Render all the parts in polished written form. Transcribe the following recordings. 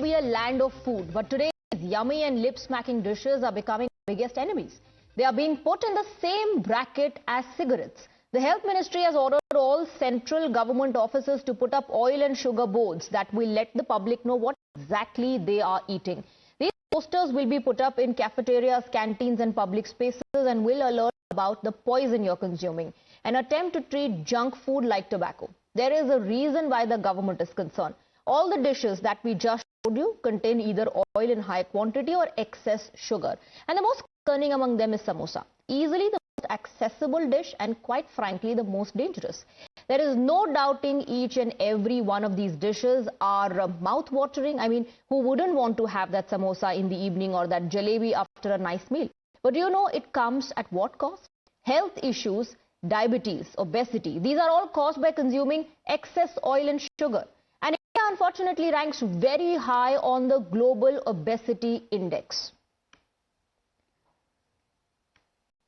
be a land of food, but today these yummy and lip-smacking dishes are becoming our biggest enemies. They are being put in the same bracket as cigarettes. The Health Ministry has ordered all central government offices to put up oil and sugar boards that will let the public know what exactly they are eating. These posters will be put up in cafeterias, canteens and public spaces and will alert about the poison you're consuming. An attempt to treat junk food like tobacco. There is a reason why the government is concerned. All the dishes that we just showed you contain either oil in high quantity or excess sugar. And the most concerning among them is samosa. Easily the most accessible dish and quite frankly the most dangerous. There is no doubting each and every one of these dishes are mouth-watering. I mean, who wouldn't want to have that samosa in the evening or that jalebi after a nice meal? But do you know it comes at what cost? Health issues, diabetes, obesity. These are all caused by consuming excess oil and sugar. And India unfortunately ranks very high on the global obesity index.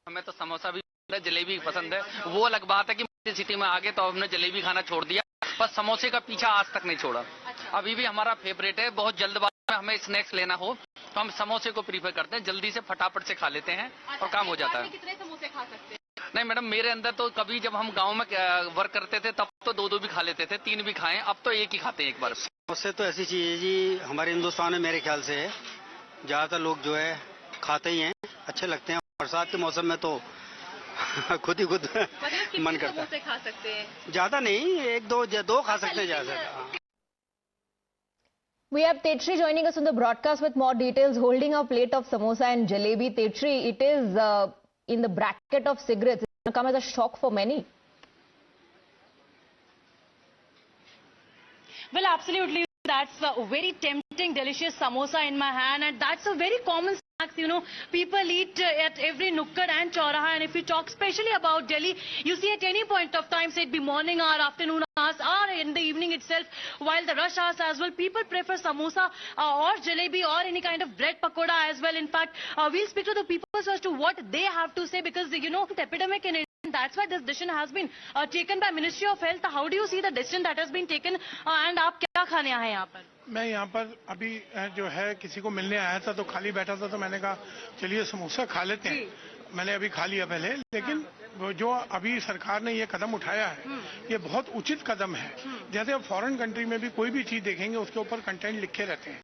हमें तो समोसा भी पसंद है, जलेबी पसंद है। वो अलग बात है कि सिटी में आ गए तो हमने जलेबी खाना छोड़ दिया, बस समोसे का पीछा आज तक नहीं छोड़ा। अभी भी हमारा फेवरेट है। बहुत जल्दबाजी में हमें स्नैक्स लेना हो तो हम समोसे को प्रीफर करते हैं, जल्दी से फटाफट से खा लेते हैं और काम हो जाता है। कितने समोसे खा सकते हैं? नहीं मैडम, मेरे अंदर तो कभी जब हम गांव में वर्क करते थे तब तो दो भी खा लेते थे, 3 भी खाएं, अब तो एक ही खाते हैं एक बार। समोसे तो ऐसी चीज है जी, हमारे हिंदुस्तान में मेरे ख्याल से है ज्यादातर लोग जो है खाते ही हैं, अच्छे लगते हैं। बरसात के मौसम में तो खुद ही खुद मन करता है। समोसे खा सकते हैं? ज्यादा नहीं, एक दो खा सकते हैं ज्यादा। We have Tetri joining us on the broadcast with more details, holding a plate of samosa and jalebi. Tetri, it is in the bracket of cigarettes. It's going to come as a shock for many. Well, absolutely. That's a very tempting, delicious samosa in my hand, and that's a very common snack. You know, people eat at every nukkad and chauraha. And if we talk especially about Delhi, you see at any point of time, say it be morning hour, afternoon hours, or in the evening itself, while the rush hours as well, people prefer samosa or jalebi or any kind of bread pakoda as well. In fact, we'll speak to the people as to what they have to say, because you know, the epidemic in India. That's why this decision has been taken by Ministry of Health. How do you see the decision that has been taken? And आप क्या खाने आए हैं यहाँ पर? मैं यहाँ पर अभी जो है किसी को मिलने आया था तो खाली बैठा था, तो मैंने कहा चलिए समोसा खा लेते हैं। मैंने अभी खा लिया पहले, लेकिन जो अभी सरकार ने ये कदम उठाया है ये बहुत उचित कदम है। जैसे अब फॉरेन कंट्री में भी कोई भी चीज देखेंगे उसके ऊपर कंटेंट लिखे रहते हैं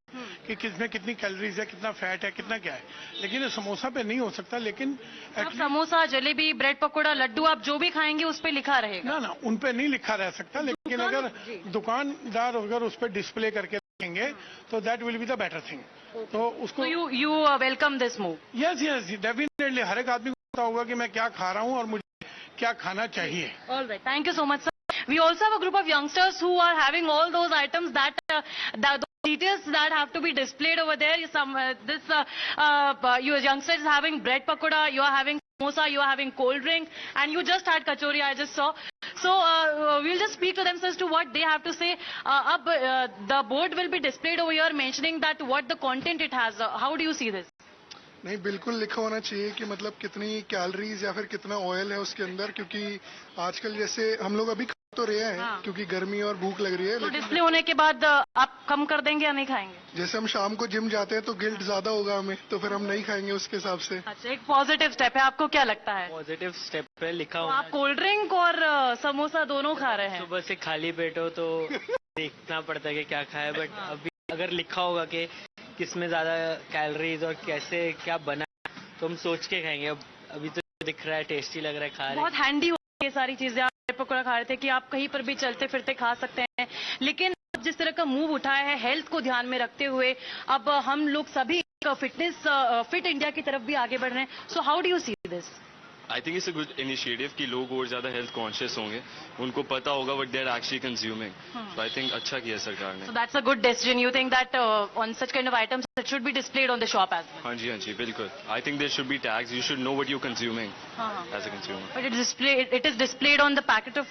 कि किसमें कितनी कैलोरीज है, कितना फैट है, कितना क्या है, लेकिन ये समोसा पे नहीं हो सकता। लेकिन समोसा, जलेबी, ब्रेड पकोड़ा, लड्डू आप जो भी खाएंगे उस पे लिखा रहेगा? ना, उन पे नहीं लिखा रह सकता, लेकिन अगर दुकानदार अगर उस पर डिस्प्ले करके रखेंगे तो that will be the better thing. तो उसको you welcome this move? Yes definitely. हर एक आदमी को पता होगा कि मैं क्या खा रहा हूँ और मुझे क्या खाना चाहिए। All right, thank you so much, sir. We also have a group of youngsters who are having all those items that the details that have to be displayed over there. Your youngsters is having bread pakoda, you are having samosa, you are having cold drink, and you just had kachori, I just saw. So we'll just speak to them as to what they have to say. The board will be displayed over here mentioning that what the content it has. How do you see this? नहीं, बिल्कुल लिखा होना चाहिए कि मतलब कितनी calories या फिर कितना ऑयल है उसके अंदर, क्योंकि आजकल जैसे हम लोग अभी खा तो रहे हैं क्योंकि गर्मी और भूख लग रही है। तो डिस्प्ले होने के बाद आप कम कर देंगे या नहीं खाएंगे? जैसे हम शाम को जिम जाते हैं तो गिल्ट ज्यादा होगा हमें, तो फिर हम नहीं खाएंगे उसके हिसाब से। अच्छा, एक पॉजिटिव स्टेप है, आपको क्या लगता है? पॉजिटिव स्टेप पे लिखा तो हुआ। आप कोल्ड ड्रिंक और समोसा दोनों खा रहे हैं? सुबह से खाली पेट हो तो देखना पड़ता है कि क्या खाए, बट अभी अगर लिखा होगा कि किसमें ज्यादा कैलोरीज और कैसे क्या बना तो हम सोच के खाएंगे। अभी तो दिख रहा है, टेस्टी लग रहा है, खा रहे हैं। बहुत हैंडी हो ये सारी चीजें। आप पकौड़ा खा रहे थे कि आप कहीं पर भी चलते फिरते खा सकते हैं, लेकिन जिस तरह का मूव उठाया है हेल्थ को ध्यान में रखते हुए, अब हम लोग सभी फिट इंडिया की तरफ भी आगे बढ़ रहे हैं। So how do you see this? I think it's a good initiative कि लोग और ज्यादा हेल्थ कॉन्शियस होंगे, उनको पता होगा what they are actually consuming. So I think अच्छा किया सरकार ने। So that's a good decision. You think that on such kind of items it should be displayed on the shop as well? हाँ जी बिल्कुल। I think there should be tags, you should know what you consuming as a consumer. But it is displayed on the packet of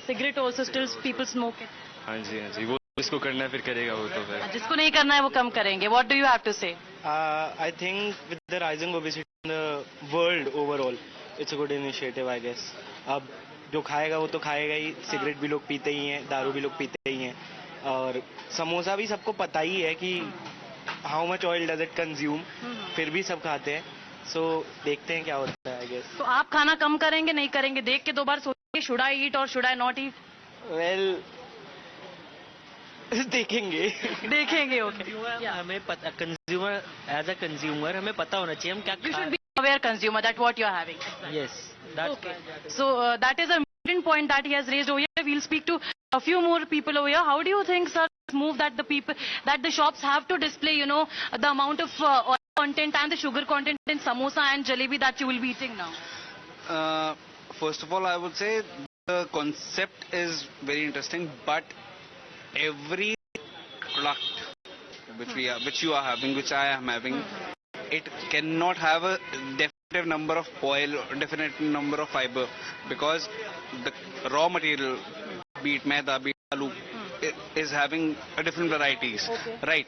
cigarette also, still people smoke it. हाँ जी, वो जिसको करना है फिर करेगा, वो तो फिर जिसको नहीं करना है वो कम करेंगे। What do you have to say? I think with the rising obesity in the world overall it's a good initiative I guess. अब जो खाएगा वो तो खाएगा ही, सिगरेट भी लोग पीते ही हैं, दारू भी लोग पीते ही हैं, और समोसा भी सबको पता ही है कि how much oil does it consume, फिर भी सब खाते हैं. सो देखते हैं क्या होता है आई गेस. तो आप खाना कम करेंगे नहीं करेंगे, देख के 2 बार सोचेंगे शुड आई ईट और should I not eat? Well देखेंगे. देखेंगे. ओके. हमें पता, कंज्यूमर एज अ कंज्यूमर हमें पता होना चाहिए हम क्या You should be aware consumer that what you are having. Yes that. Okay. So that is a important point that he has raised over here. We'll speak to a few more people over here. How do you think, sir, this move that the shops have to display, the amount of oil content and the sugar content in samosa and jalebi that you will be eating now? First of all, I would say the concept is very interesting, but every product which you are having, which I am having, it cannot have a definitive number of oil or definite number of fiber, because the raw material, be it maida, be it aloo, is having a different varieties, right?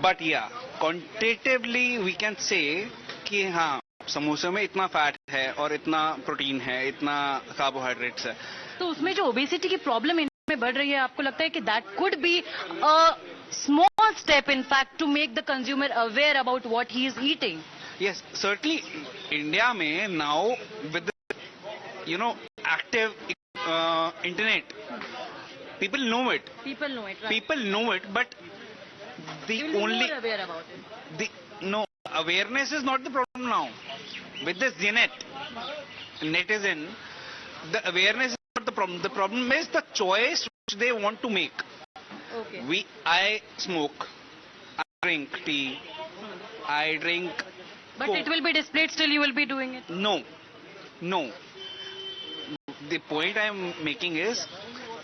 But yeah, quantitatively we can say कि हाँ समोसे में इतना fat है और इतना protein है, इतना कार्बोहाइड्रेट्स है. तो उसमें जो ओबेसिटी की प्रॉब्लम इनमें बढ़ रही है, आपको लगता है कि that could be a small step in fact to make the consumer aware about what he is eating? Yes, certainly India में now with the, active internet, people know it. People know it, right? People know it, but the You will be only more aware about it. no awareness is not the problem now. With this net netizen, the awareness is not the problem. The problem is the choice which they want to make. Okay. I smoke, I drink tea, I drink But Coke. it will be displayed, still you will be doing it. No. The point I am making is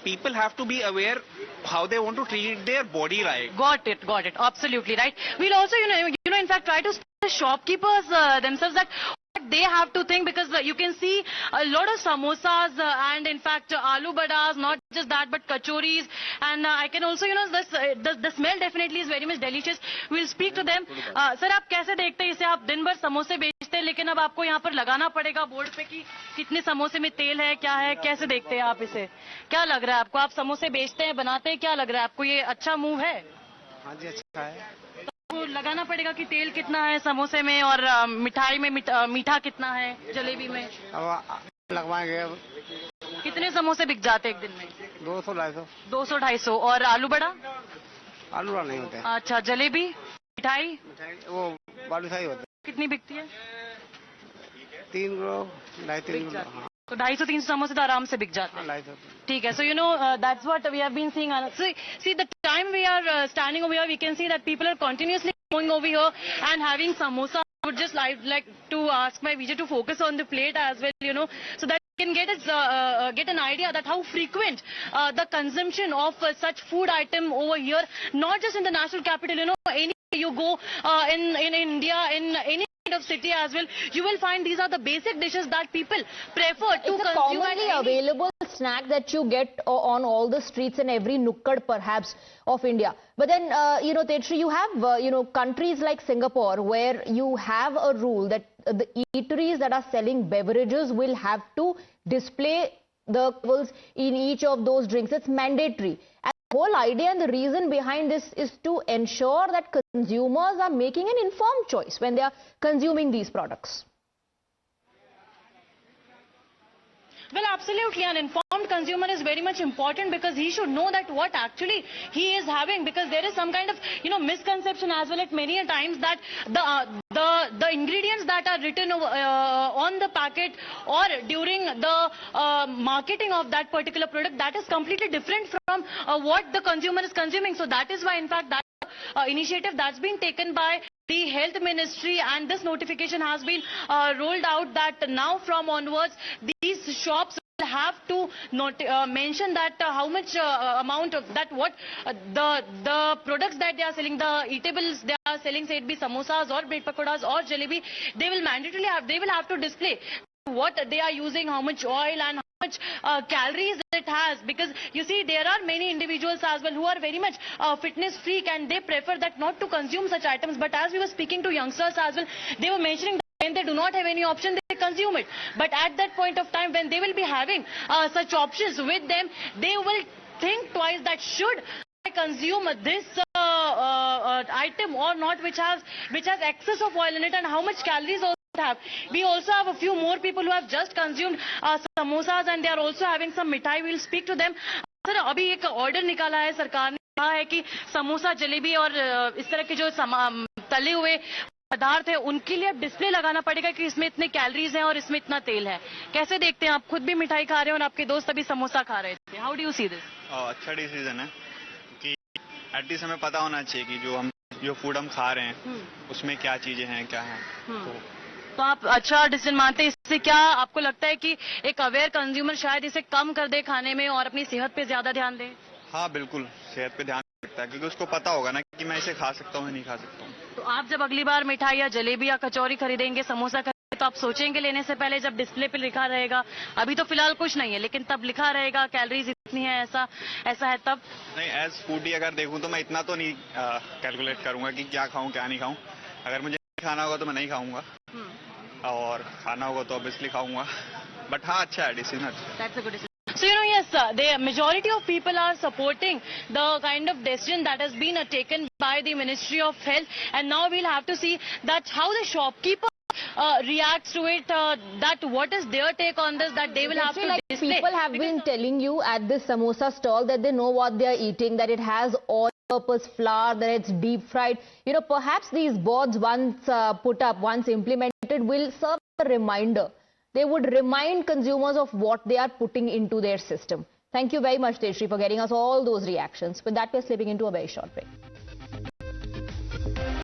people have to be aware how they want to treat their body right. Got it. Absolutely right. We'll also, in fact, try to speak to the shopkeepers themselves that what they have to think, because you can see a lot of samosas and in fact aloo badas, not just that but kachoris, and I can also, the smell definitely is very much delicious. We'll speak to them. Sir, आप कैसे देखते हैं इसे? आप दिन भर समोसे बेचते हैं, लेकिन अब आपको यहाँ पर लगाना पड़ेगा बोर्ड पे कि कितने समोसे में तेल है, क्या है, कैसे देखते हैं आप इसे? क्या लग रहा है आपको? आप समोसे बेचते हैं, बनाते हैं, क्या लग रहा है आपको? ये अच्छा मूव है? हाँ जी, अच्छा है. तो लगाना पड़ेगा कि तेल कितना है समोसे में और मिठाई में मीठा कितना है, जलेबी में? अब लगवाएंगे. अब कितने समोसे बिक जाते हैं एक दिन में? 200-250. 200-250. और आलू बड़ा? आलू वाला नहीं होते. अच्छा, जलेबी, मिठाई वो बालूशाही होते. कितनी बिकती है? 3 किलो, 2.5-3 किलो. हाँ, तो 250-300 समोसे तो आराम से बिक जाते हैं. 250. ठीक है. So that's what we have been seeing. See the time we are standing over here, we can see that people are continuously going over here and having samosa. I would just like to ask my Vijay to focus on the plate as well, so that we can get an idea that how frequent the consumption of such food item over here, not just in the national capital, anywhere you go in India, in any kind of city as well, you will find these are the basic dishes that people prefer to It's a consume. commonly available snack that you get on all the streets in every nukkad perhaps of India. But then, Tetri, you have, countries like Singapore where you have a rule that the eateries that are selling beverages will have to display the levels in each of those drinks. It's mandatory. And the whole idea and the reason behind this is to ensure that consumers are making an informed choice when they are consuming these products. Well, absolutely. An informed consumer is very much important because he should know that what actually he is having, because there is some kind of, misconception as well at many a times that the ingredients that are written on the packet or during the marketing of that particular product, that is completely different from what the consumer is consuming. So that is why, in fact, that initiative that's been taken by the Health Ministry, and this notification has been rolled out that now from onwards these shops will have to mention that how much amount of that, what the products that they are selling, the eatables they are selling, say it be samosas or bread pakoras or jalebi, they will have to display what they are using, how much oil and how much calories it has, because you see there are many individuals as well who are very much fitness freak and they prefer that not to consume such items. But as we were speaking to youngsters as well, they were mentioning that when they do not have any option, they consume it. But at that point of time when they will be having such options with them, they will think twice that should I consume this item or not, which has excess of oil in it, and how much calories also have. We also have a few more people who have just consumed samosas and they are also having some mithai. We'll speak to them. Sir अभी एक order निकाला है सरकार ने, कहा है कि समोसा जलेबी और इस तरह के जो तले हुए पदार्थ है उनके लिए अब डिस्प्ले लगाना पड़ेगा कि इसमें इतने कैलोरीज हैं और इसमें इतना तेल है. कैसे देखते हैं आप? खुद भी मिठाई खा रहे हैं और आपके दोस्त अभी समोसा खा रहे थे. How do you see this? अच्छा डिसीजन है कि एटलीस्ट हमें पता होना चाहिए कि जो फूड हम खा रहे हैं उसमें क्या चीजें हैं, क्या है. तो आप अच्छा डिसीजन मानते हैं. इससे क्या आपको लगता है कि एक अवेयर कंज्यूमर शायद इसे कम कर दे खाने में और अपनी सेहत पे ज्यादा ध्यान दे? हाँ बिल्कुल, सेहत पे ध्यान रखता है क्योंकि उसको पता होगा ना कि मैं इसे खा सकता हूँ या नहीं खा सकता हूँ. तो आप जब अगली बार मिठाई या जलेबी या कचौरी खरीदेंगे, समोसा खरीदेंगे, तो आप सोचेंगे लेने से पहले जब डिस्प्ले पे लिखा रहेगा, अभी तो फिलहाल कुछ नहीं है लेकिन तब लिखा रहेगा कैलोरीज इतनी है, ऐसा है तब? नहीं, एज फूडी अगर देखूँ तो मैं इतना तो नहीं कैलकुलेट करूंगा कि क्या खाऊं क्या नहीं खाऊं. अगर मुझे खाना होगा तो मैं नहीं खाऊंगा और खाना होगा तो ऑब्वियसली खाऊंगा. बट हाँ, अच्छा है decision. That's a good decision. So, yes, the majority of people are supporting the kind of decision that has been taken by the Ministry of Health, and now we'll have to see that how the shopkeeper reacts to it, that what is their take on this, that they will have to display. People have been telling you at this samosa stall that they know what they are eating, that it has all-purpose flour, that it's deep fried. Perhaps these boards once put up, once implemented, will serve a reminder. They would remind consumers of what they are putting into their system. Thank you very much, Tejashree, for getting us all those reactions. With that, we're slipping into a very short break.